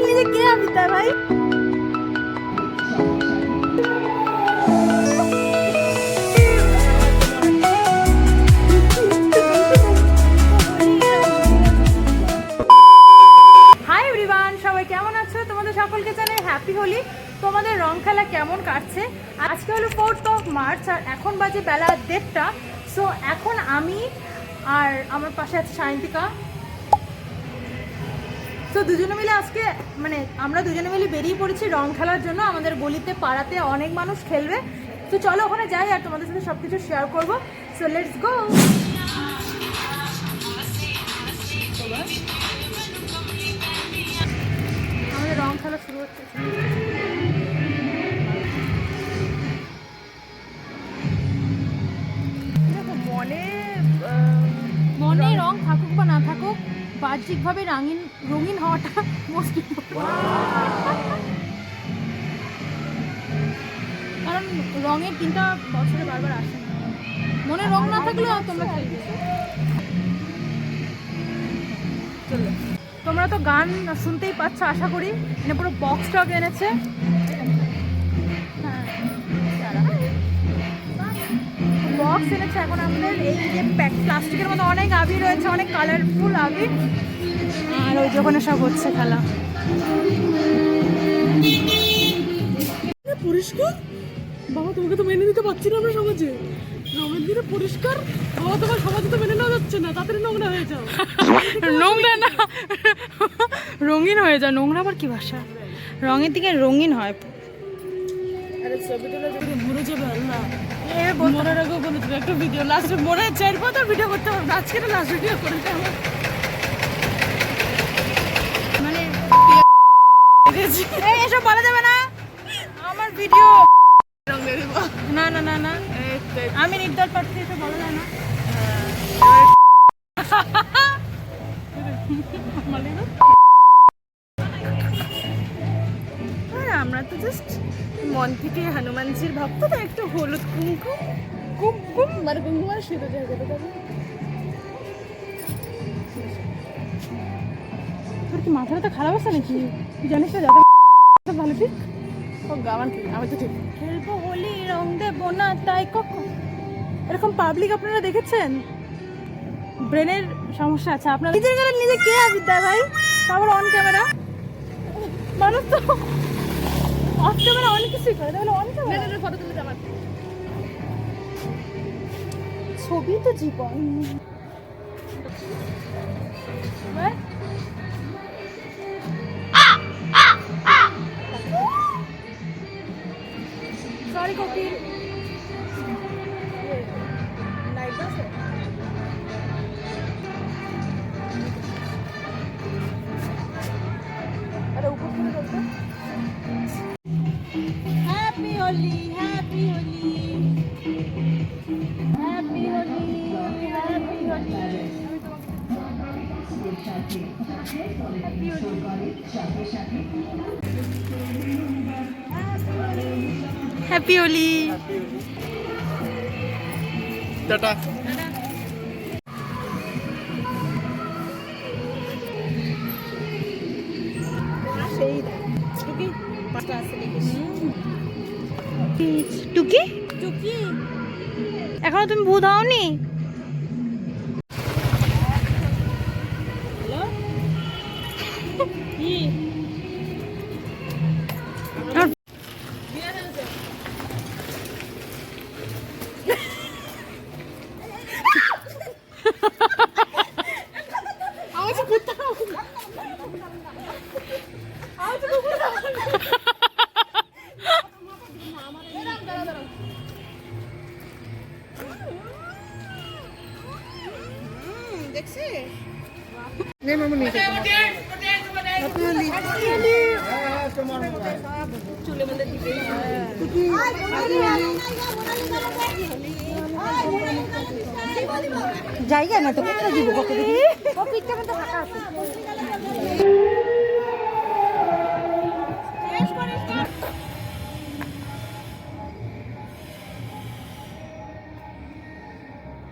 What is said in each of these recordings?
নিজে কে আবিতা ভাই? সকলকে জানাই হ্যাপি হোলি। তোমাদের রং খেলা কেমন কাটছে? আজকে হলো 4 মার্চ আর এখন বাজে বেলা 1:30টা। সো এখন আমি আর আমার পাশে আছে সায়ন্তিকা। তো দুজনে মিলে আজকে আমরা দুজনে মিলে বেরিয়ে পড়েছি রং খেলার জন্য। আমাদের গলিতে পাড়াতে অনেক মানুষ খেলবে। তো চলো ওখানে যাই আর তোমাদের সাথে সব কিছু শেয়ার করবো। So let's go. আমাদের রং খেলা শুরু হচ্ছে। মনে রং থাকুক বা না থাকুক, বাহ্যিকভাবে রঙিন হওয়াটা মোস্ট ইম্পর্টেন্ট। কারণ রঙের দিনটা বছরে বারবার আসে না। মনে রং না থাকলেও তোমরা খেলবে। তোমরা তো গান শুনতেই পাচ্ছ আশা করি। পুরো বক্স টক এনেছে। বক্স এনেছে। এখন আমাদের এই যে প্লাস্টিকের মতো অনেক আবির রয়েছে, অনেক কালারফুল আবির। আর ওই যখন সব হচ্ছে খেলা। পরিষ্কার বাবা, তোমাকে তো মেনে নিতে পারছি না আমরা সমাজে। রঙের দিনে পরিষ্কার বাবা, তোমার সমাজে তো মেনে নেওয়া যাচ্ছে না। তাড়াতাড়ি নোংরা হয়ে যাও। নোংরা না, রঙিন হয়ে যাও। নোংরা আবার কি ভাষা? রঙের দিকে রঙিন হয়। আরে ছবি তুলে যদি মরে যাবে আল্লাহ। মরার আগেও বলে তুমি একটা ভিডিও লাস্টে মরে 4-5 ভিডিও করতে পারবো। আজকে লাস্ট ভিডিও করেছে আমার এসব বলা যাবে না। আমার ভিডিও না না না না, আমি নির্দল প্রার্থী, এসব বলা যায় না। আমরা তো জাস্ট মন থেকে হনুমানজির ভক্ত, তো একটু হলুদ কুমকুম কুমকুম মানে কুমকুম আর সিঁদুর দিয়ে দেবে। তোর কি মাথাটা তো খারাপ আছে নাকি? তুই জানিস না যাতে ভালো ঠিক গাওয়ান ঠিক আমি তো ঠিক খেলবো হোলি, রং দেবো না তাই কখন। এরকম পাবলিক আপনারা দেখেছেন? ব্রেনের সমস্যা আছে আপনার। নিজের গেলে নিজে কে আবিদ্যা ভাই? আবার অন ক্যামেরা মানুষ তো অফ ক্যামেরা অনেক কিছুই করে, তাহলে অন ক্যামেরা ফটো তুলে আমার ছবি তো জীবন। Sorry Kapil. Happy Holi, happy Holi, happy Holi, happy Holi, happy Holi. Tata. টুকি টুকি এখনো তুমি ভূত হওনি? জায়গা না তো কোথায় দিব? কত দেখি পিঠটা মধ্যে ফাঁকা আছে।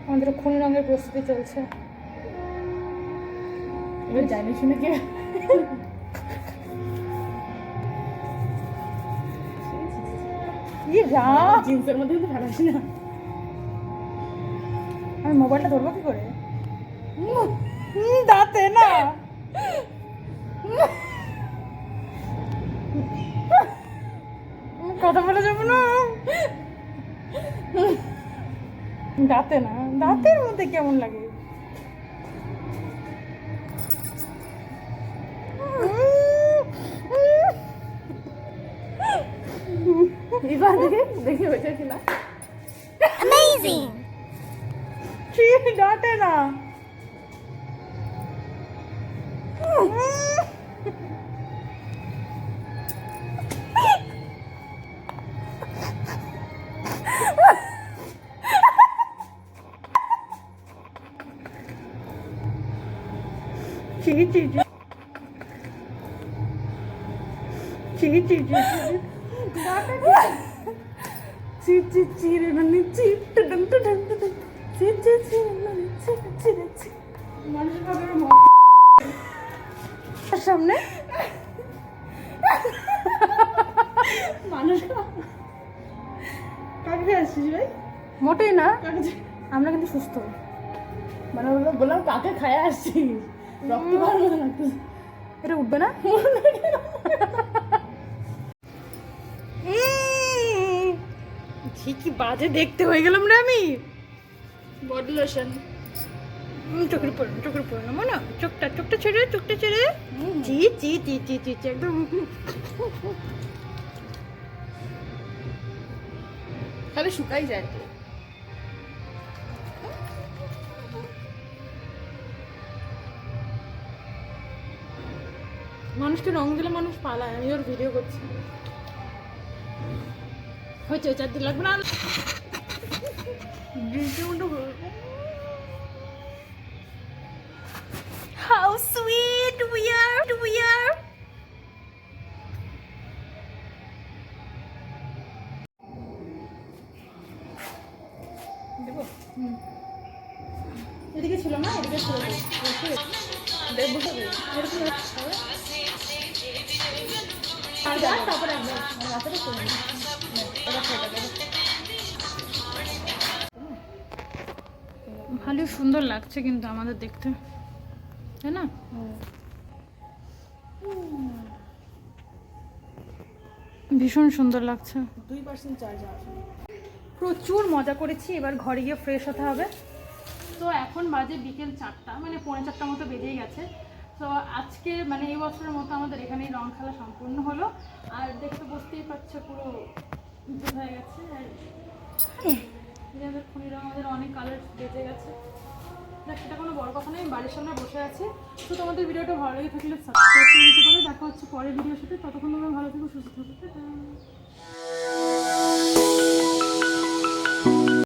আমাদের খনি রঙের প্রস্তুতি চলছে। এবার জানি শুনে কে জিন্সের মধ্যে কিন্তু ভালো না। আমি মোবাইলটা ধরবো কি করে? দাঁতে না, কথা বলে যাবো না। দাঁতে না, দাঁতের মধ্যে কেমন লাগে? এবার দেখে দেখে হয়েছে কিনা। দাঁতে না। সামনে মানুষ কাকে আসছিস ভাই? মোটেই না, আমরা কিন্তু সুস্থ। মানে বললাম কাকে খায় আসছিস, রক্ত খাওয়ার মতো লাগতেছে। এটা উঠবে না? কি বাজে দেখতে হয়ে গেলাম রে আমি। বডি লোশন চোখের পড়ে না মনে, চোখটা ছেড়ে চি চি চি চি চি চি একদম। খালি শুকাই যায় তো। মানুষকে রং দিলে মানুষ পালায়। আমি ওর ভিডিও করছি। হয়েছে চার দিন লাগবে না। How sweet we are. এদিকে ছিল না, এদিকে ছিল। দেখবো তো তারপরে ভালো সুন্দর লাগছে কিন্তু আমাদের দেখতে, তাই না? ভীষণ সুন্দর লাগছে। 2% চার্জ আছে। প্রচুর মজা করেছি। এবার ঘরে গিয়ে ফ্রেশ হতে হবে। তো এখন বাজে বিকেল 4টা, মানে 4:45 মতো বেজেই গেছে। তো আজকে মানে এই বছরের মতো আমাদের এখানেই রং খেলা সম্পূর্ণ হলো। আর দেখতে বুঝতেই পারছো পুরো হয়ে গেছে। আর খনি রং আমাদের অনেক কালার বেজে গেছে। সেটা কোনো বড় কথা নয়, আমি বাড়ির সামনে বসে আছি। তো তোমাদের ভিডিওটা ভালো লেগে থাকলে সাবস্ক্রাইব করে দিতে পারো। দেখা হচ্ছে পরের ভিডিওর সাথে। ততক্ষণ তোমরা ভালো থেকো, সুস্থ থাকো।